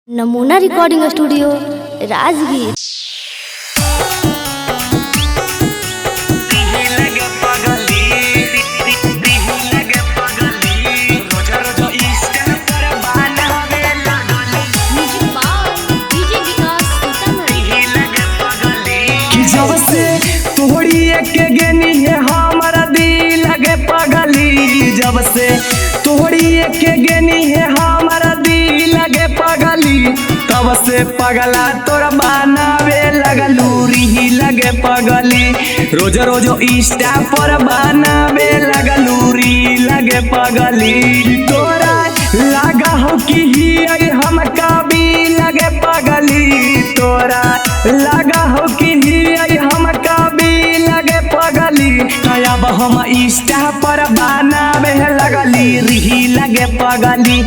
नमूना recording studio Rajgir. जब से तोहरी के गेनी है हमारा दिल लगे पगली, जब से तोहरी के गेनी है हमारा दिल लगे पगली, तब से पगला तोरा बनावे लगलू री लगे पगली, रोज रोज इंस्टा पर बनावे लगलू री लगे पगली, तोरा लगा हो कि ही हम कभी लगे पगली, तोरा लगा हो कि हम कभी लगे पगली, अब हम इंस्टा पर बनावे लगली री लगे पगली,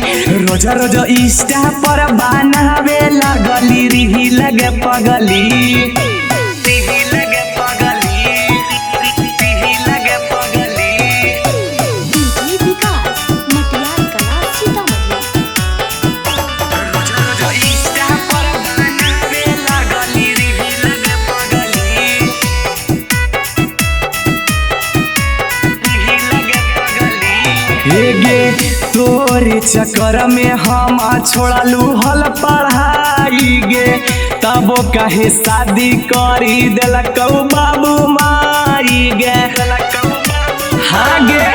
रोज रोज इंस्टा पर बनावे लगली री लगे पगली। तोरे चक्कर में हम छोड़लू हल पढ़ाई गे, तबो कहे शादी करी दिलक बाबू माई गे, हाँ गे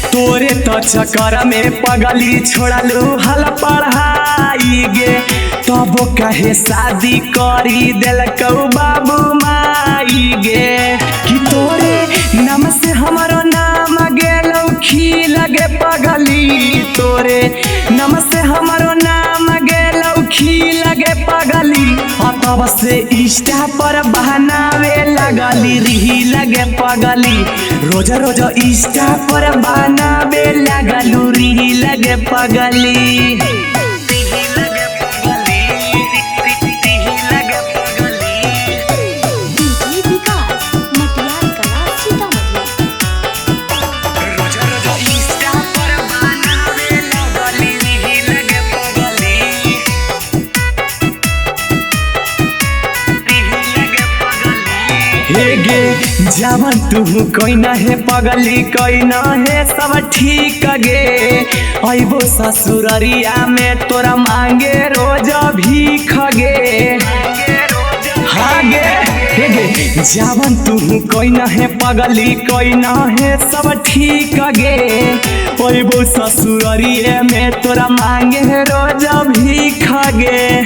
तोरे तो चक्कर में पगली छोड़लू हल पढ़ाई गे, तबो कहे शादी करी दिलक बाबू माई गे, कि तोरे नाम से हमारो नाम गेलौ खी लगे पगली, तोरे नाम से हमारो नाम गेलौ खी लगे पगली, तब से इंस्टा पर बनावे लगली री लगे पगली, रोज रोज इंस्टा पर बनावे लगलू री लगे पगली। जवन तू कोई ना है पगली कोई ना है सब ठीक गे, अबो ससुररिया में तोरा मांगे रोज भीख गे, हाँ गे जवन तू कोई ना है पगली कोई ना है सब ठीक गे, अबो ससुररिया में तोरा मांगे रोज भीख गे,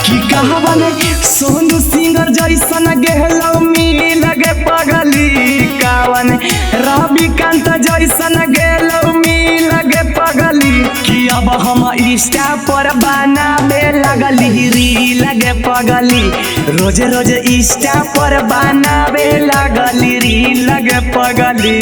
कि कहवन सोनू सिंगर जैसन गेहलौ मी लगे पगली, कावन रविकांत जैसन गेलौ मी लगे पगली, कि अब हम इंस्टा पर बनावे लगली री लगे पगली, रोज रोज इंस्टा पर बनावे लगली री लगे पगली।